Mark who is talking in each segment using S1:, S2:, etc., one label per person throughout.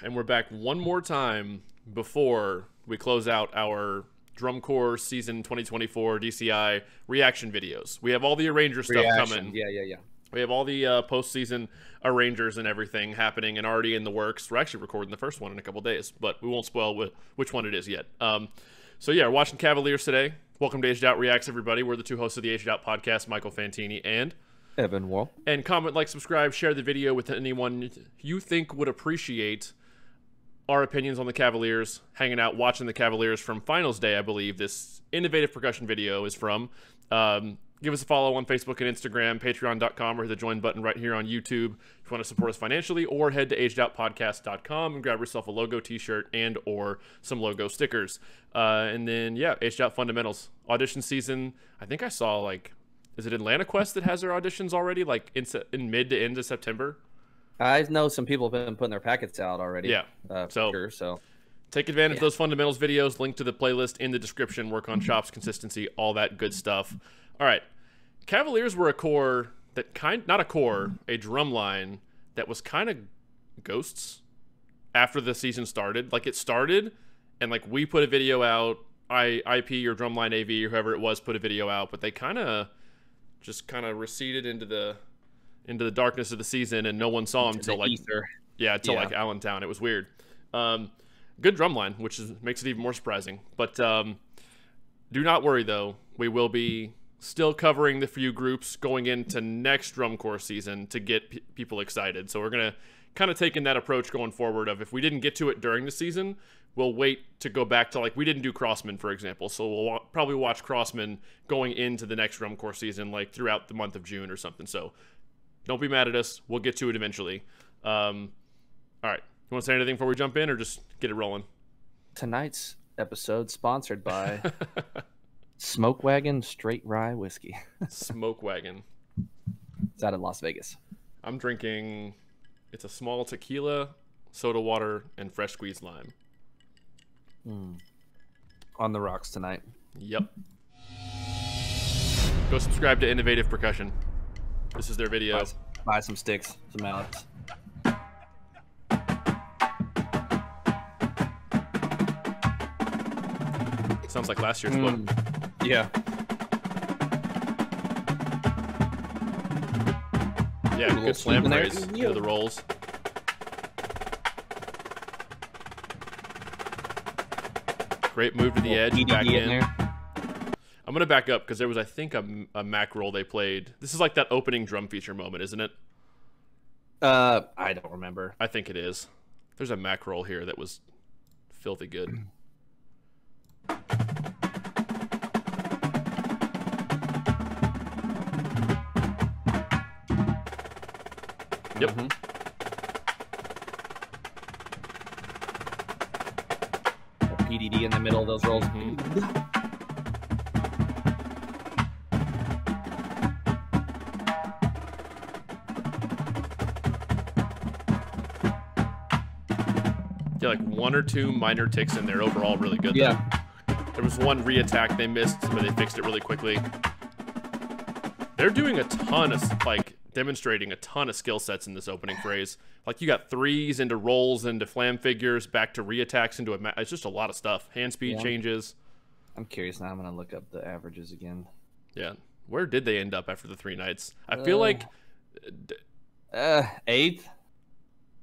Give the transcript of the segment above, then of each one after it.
S1: and we're back one more time before we close out our Drum Corps Season 2024 DCI reaction videos. We have all the Arranger stuff coming.
S2: Yeah.
S1: We have all the postseason Arrangers and everything happening and already in the works. We're actually recording the first one in a couple days, but we won't spoil which one it is yet. So yeah, we're watching Cavaliers today. Welcome to Aged Out Reacts, everybody. We're the two hosts of the Aged Out podcast, Michael Fantini and
S3: Evan Worrell.
S1: And comment, like, subscribe, share the video with anyone you think would appreciate our opinions on the Cavaliers, hanging out, watching the Cavaliers from Finals Day, I believe this innovative percussion video is from. Give us a follow on Facebook and Instagram, patreon.com, or hit the join button right here on YouTube if you want to support us financially, or head to agedoutpodcast.com and grab yourself a logo t-shirt and or some logo stickers. And then, yeah, Aged Out Fundamentals. Audition season, I think I saw, like, is it Atlanta Quest that has their auditions already, like in mid to end of September?
S2: I know some people have been putting their packets out already.
S1: Yeah.
S2: So
S1: take advantage of those fundamentals videos. Link to the playlist in the description. Work on chops, consistency, all that good stuff. All right. Cavaliers were a core that a drum line that was kind of ghosts after the season started. Like, it started and, like, we put a video out. IP or Drumline AV or whoever it was put a video out, but they kind of receded into the darkness of the season, and no one saw them until like
S2: Easter.
S1: Like Allentown. It was weird. Good drumline, which makes it even more surprising. But do not worry though, we will be still covering the few groups going into next Drum Corps season to get people excited. So we're gonna kind of take in that approach going forward of, if we didn't get to it during the season, we'll wait to go back to, like, we didn't do Crossman, for example. So we'll probably watch Crossman going into the next Drum Corps season, like throughout the month of June or something. So don't be mad at us. We'll get to it eventually. All right. You want to say anything before we jump in, or just get it rolling?
S2: Tonight's episode sponsored by Smoke Wagon Straight Rye Whiskey.
S1: Smoke Wagon.
S2: It's out of Las Vegas.
S1: I'm drinking, it's a small tequila, soda water, and fresh squeezed lime.
S2: On the rocks tonight.
S1: Yep. Go subscribe to Innovative Percussion. This is their video.
S2: Buy some sticks, some mallets.
S1: Sounds like last year's book.
S2: Yeah.
S1: Yeah, good slam phrase into the rolls. Great move to the edge, back in. I'm going to back up because there was, I think, a Mac roll they played. This is like that opening drum feature moment, isn't it?
S2: I don't remember.
S1: I think it is. There's a Mac roll here that was filthy good. Yep.
S2: PDD in the middle of those rolls.
S1: Yeah, like one or two minor ticks in there. Overall, really good.
S2: Yeah.
S1: There was one re-attack they missed, but they fixed it really quickly. They're doing a ton of, like, demonstrating a ton of skill sets in this opening phrase. Like, you got threes into rolls into flam figures, back to re-attacks into it's just a lot of stuff. Hand speed changes.
S2: I'm curious now. I'm going to look up the averages again.
S1: Yeah. Where did they end up after the 3 nights? I feel like...
S2: 8th?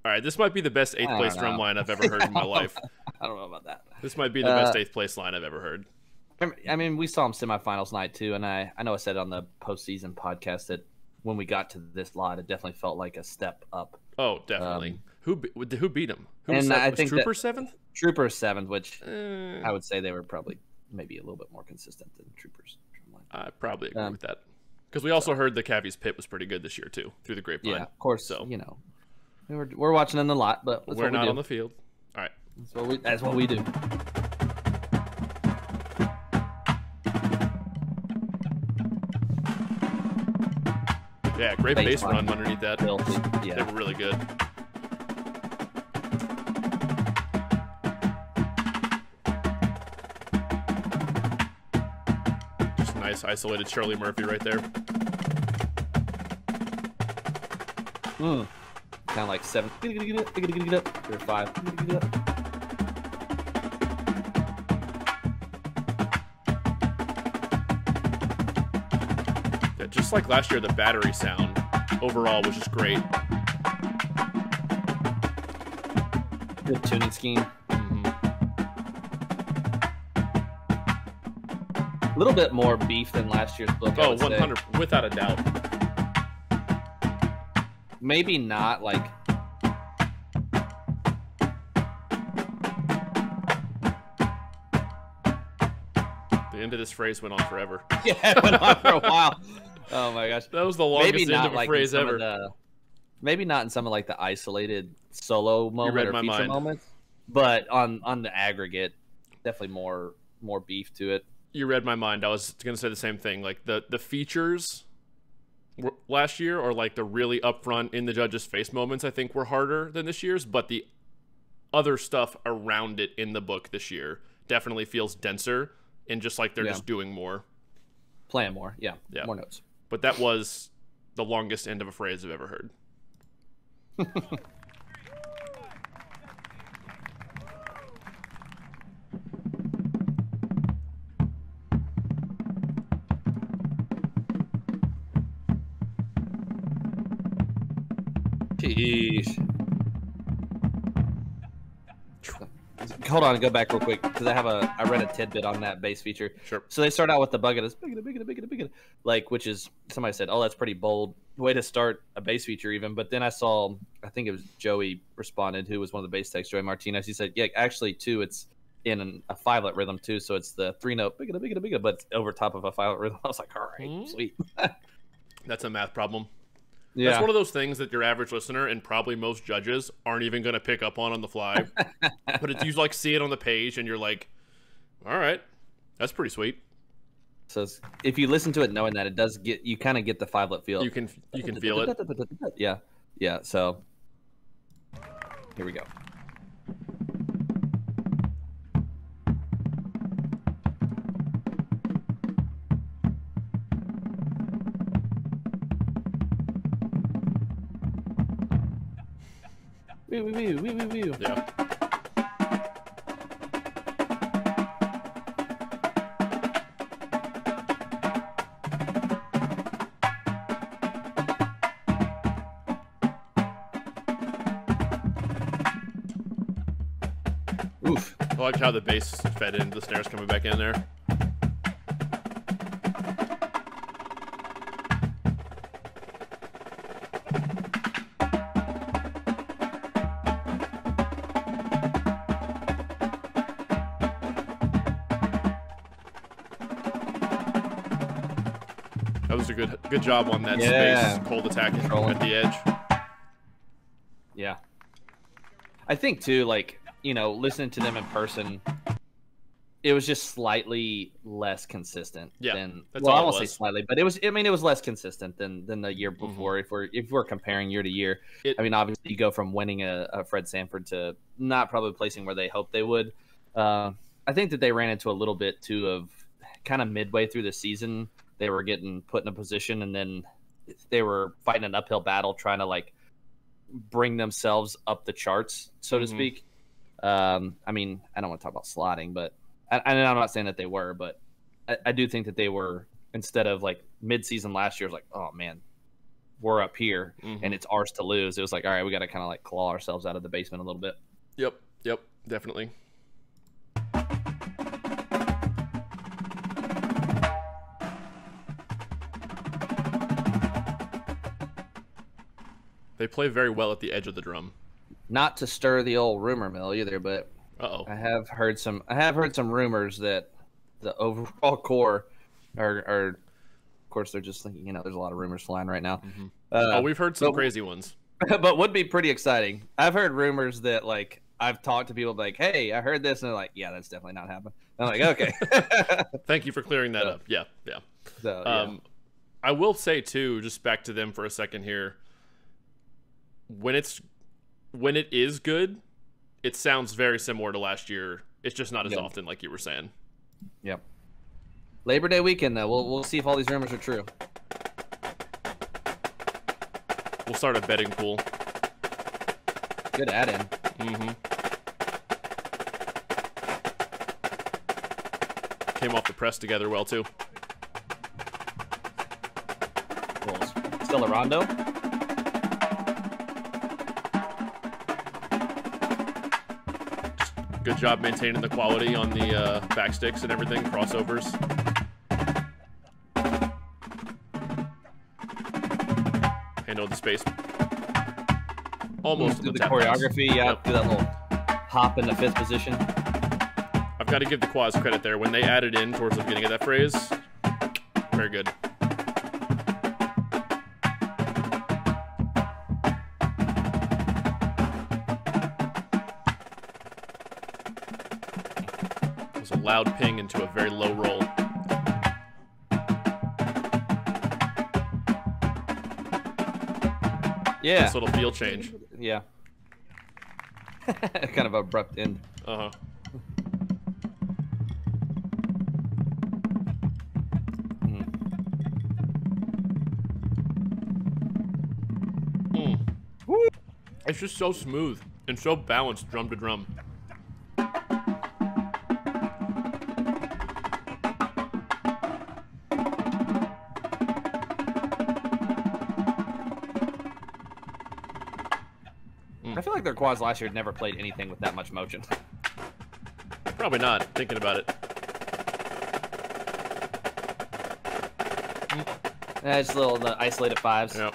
S1: All right, this might be the best 8th place drum line I've ever heard in my life.
S2: I don't know about that.
S1: This might be the best 8th place line I've ever heard.
S2: I mean, we saw him semifinals night too, and I know I said on the postseason podcast that when we got to this lot, it definitely felt like a step up.
S1: Oh, definitely. Who beat him?
S2: I think
S1: Trooper 7th?
S2: Trooper 7th, which I would say they were probably maybe a little bit more consistent than Troopers.
S1: I probably agree with that. Because we also heard the Cavies Pit was pretty good this year too, through the grapevine.
S2: Yeah, of course.
S1: So,
S2: you know, we're watching them a lot, but that's
S1: we're
S2: what we
S1: not
S2: do.
S1: On the field. All right.
S2: That's what we do.
S1: Yeah, great bass run underneath that.
S2: Yeah.
S1: They were really good. Just nice isolated Shirley Murphy right there.
S2: kind of like 7 or 5.
S1: Yeah, just like last year, the battery sound overall was just great.
S2: Good tuning scheme. A little bit more beef than last year's book.
S1: Oh, 100, without a doubt.
S2: Maybe not like.
S1: The end of this phrase went on forever.
S2: Yeah, it went on for a while. Oh my gosh,
S1: that was the longest
S2: maybe
S1: end
S2: not
S1: of a
S2: like
S1: phrase ever.
S2: Maybe not in some of like the isolated solo moment or feature
S1: mind.
S2: moments, but on the aggregate, definitely more beef to it.
S1: You read my mind. I was going to say the same thing. Like the features last year, or like the really upfront in the judge's face moments, I think were harder than this year's, but the other stuff around it in the book this year definitely feels denser and just like they're just doing more.
S2: Playing more, yeah. More notes.
S1: But that was the longest end of a phrase I've ever heard.
S2: Jeez. Hold on, go back real quick because I read a tidbit on that base feature.
S1: Sure.
S2: So they start out with the bucket as big, like, which is, somebody said, oh, that's pretty bold way to start a base feature even. But then I think it was Joey responded, who was one of the bass techs, Joey Martinez. He said, yeah, actually too, it's in a 5-let rhythm too. So it's the 3-note big, but it's over top of a 5-let rhythm. I was like, all right, sweet.
S1: That's a math problem.
S2: Yeah.
S1: That's one of those things that your average listener and probably most judges aren't even going to pick up on the fly. But it's, you like see it on the page and you're like, all right, that's pretty sweet.
S2: So if you listen to it knowing that, it does get, you kind of get the 5-let feel.
S1: You can feel it.
S2: Yeah. Yeah. So here we go.
S1: Yeah.
S2: Oof.
S1: I liked how the bass fed into the snares coming back in there. That was a good job on that space cold attack at the edge.
S2: Yeah. I think too, like, you know, listening to them in person, it was just slightly less consistent.
S1: Yeah,
S2: than,
S1: that's
S2: well,
S1: all
S2: I won't
S1: it
S2: say
S1: was.
S2: Slightly, but it was. I mean, it was less consistent than the year before. If we're comparing year to year, I mean, obviously you go from winning a Fred Sanford to not probably placing where they hoped they would. I think that they ran into a little bit too of kind of midway through the season. They were getting put in a position, and then they were fighting an uphill battle trying to like bring themselves up the charts, so to speak. I mean, I don't want to talk about slotting, but I'm not saying that they were, but I do think that they were, instead of like mid-season last year, it was like, oh man, we're up here and it's ours to lose. It was like, all right, we got to kind of like claw ourselves out of the basement a little bit.
S1: Yep, definitely. They play very well at the edge of the drum.
S2: Not to stir the old rumor mill either, but I have heard some rumors that the overall core are, of course, they're just thinking, you know, there's a lot of rumors flying right now.
S1: We've heard some crazy ones,
S2: but would be pretty exciting. I've heard rumors that, like, I've talked to people like, hey, I heard this, and they're like, yeah, that's definitely not happening. I'm like, okay.
S1: Thank you for clearing that up. Yeah.
S2: So,
S1: I will say too, just back to them for a second here. When it is good, it sounds very similar to last year. It's just not as often, like you were saying.
S2: Yep. Labor Day weekend, though. We'll see if all these rumors are true.
S1: We'll start a betting pool.
S2: Good add-in.
S1: Came off the press together well, too.
S2: Still a rondo.
S1: Good job maintaining the quality on the back sticks and everything, crossovers. Handle the space. Almost
S2: do the choreography,
S1: pass.
S2: yeah.
S1: Yep.
S2: Do that little hop in the 5th position.
S1: I've got to give the Quaz credit there. When they added in towards the beginning of that phrase, very good. It was a loud ping into a very low roll.
S2: Yeah.
S1: Nice little field change.
S2: Yeah. Kind of abrupt end.
S1: Uh-huh. It's just so smooth and so balanced drum to drum.
S2: I feel like their quads last year never played anything with that much motion.
S1: Probably not, thinking about it.
S2: Just little isolated 5s.
S1: Yep.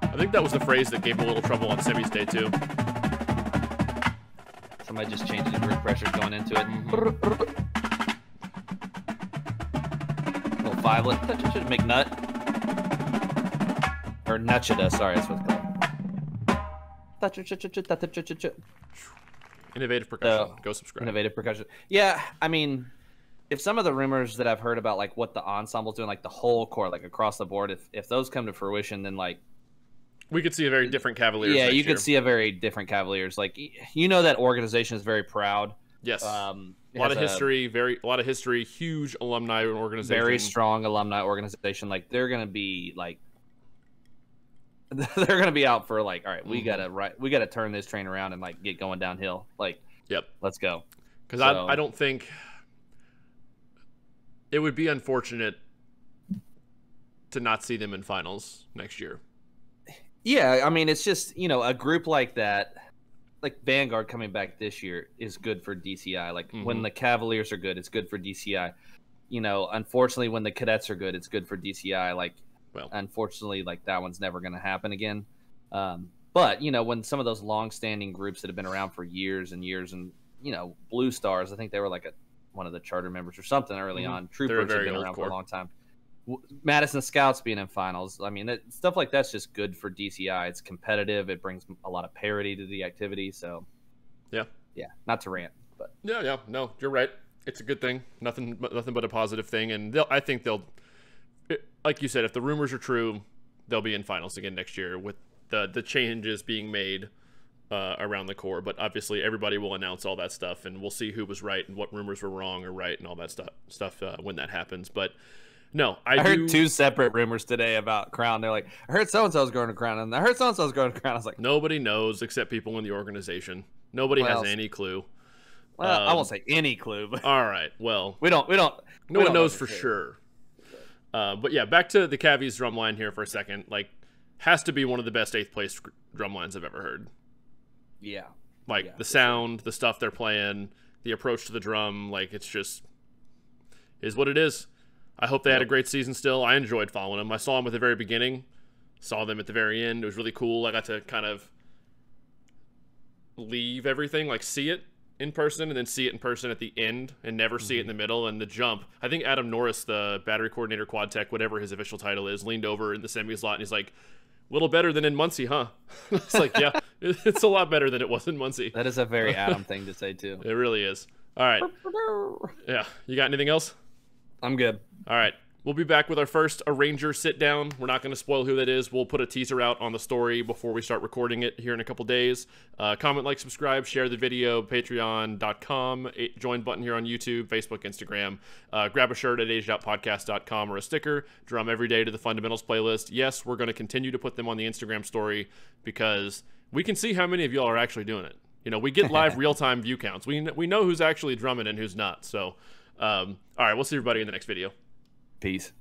S1: I think that was the phrase that gave him a little trouble on semis day, too.
S2: Somebody just changed the group pressure going into it. Little 5-lit. McNut. Or Nutchida, sorry, that's what it's called.
S1: Innovative percussion. Go subscribe.
S2: Innovative percussion. Yeah, I mean, if some of the rumors that I've heard about, like, what the ensemble's doing, like, the whole core, like, across the board, if those come to fruition, then, like...
S1: We could see a very different Cavaliers.
S2: Yeah,
S1: next
S2: you
S1: year.
S2: could see a very different Cavaliers. Like, you know, that organization is very proud.
S1: Yes. A lot of history, huge alumni organization.
S2: Very strong alumni organization. Like, they're going to be, like... they're going to be out for, like, all right, we got to turn this train around and, like, get going downhill. Like,
S1: yep.
S2: Let's go.
S1: Because I don't think... It would be unfortunate to not see them in finals next year.
S2: Yeah, I mean, it's just, you know, a group like that, like Vanguard coming back this year is good for DCI. Like, when the Cavaliers are good, it's good for DCI. You know, unfortunately, when the Cadets are good, it's good for DCI. Like, well, unfortunately, like, that one's never going to happen again. But, you know, when some of those long-standing groups that have been around for years and years, and, you know, Blue Stars, I think they were like one of the charter members or something early on. Troopers have been around for a long time. Madison Scouts being in finals. I mean, stuff like that's just good for DCI. It's competitive. It brings a lot of parity to the activity. So, yeah, not to rant, but
S1: yeah, no, you're right. It's a good thing. Nothing but a positive thing. And I think they'll, like you said, if the rumors are true, they'll be in finals again next year with the changes being made around the core. But obviously, everybody will announce all that stuff, and we'll see who was right and what rumors were wrong or right and all that stuff when that happens. But no, I
S2: heard 2 separate rumors today about Crown. They're like, I heard so-and-so's going to Crown, and I heard so-and-so's going to Crown. I was like,
S1: nobody knows except people in the organization. Nobody has any clue.
S2: Well, I won't say any clue, but
S1: all right. Well,
S2: we don't.
S1: No one knows for sure. But yeah, back to the Cavs drumline here for a second. Like, has to be one of the best 8th place drumlines I've ever heard.
S2: Yeah.
S1: Like the sound, the stuff they're playing, the approach to the drum. Like, it's just is what it is. I hope they had a great season still. I enjoyed following them. I saw them at the very beginning, saw them at the very end. It was really cool. I got to kind of leave everything, like see it in person and then see it in person at the end and never see it in the middle. And the jump, I think Adam Norris, the battery coordinator, quad tech, whatever his official title is, leaned over in the semis lot and he's like, a little better than in Muncie, huh? It's like, yeah, it's a lot better than it was in Muncie.
S2: That is a very Adam thing to say, too.
S1: It really is. All right. Yeah. You got anything else?
S2: I'm good.
S1: All right. we'll be back with our first Arranger sit down. We're not going to spoil who that is. We'll put a teaser out on the story before we start recording it here in a couple days. Comment, like, subscribe, share the video, patreon.com, join button here on YouTube, Facebook, Instagram. Grab a shirt at agedoutpodcast.com or a sticker. Drum every day to the fundamentals playlist. Yes, we're going to continue to put them on the Instagram story because we can see how many of y'all are actually doing it. You know, we get live real-time view counts. We know who's actually drumming and who's not. So, all right, we'll see everybody in the next video.
S2: Peace.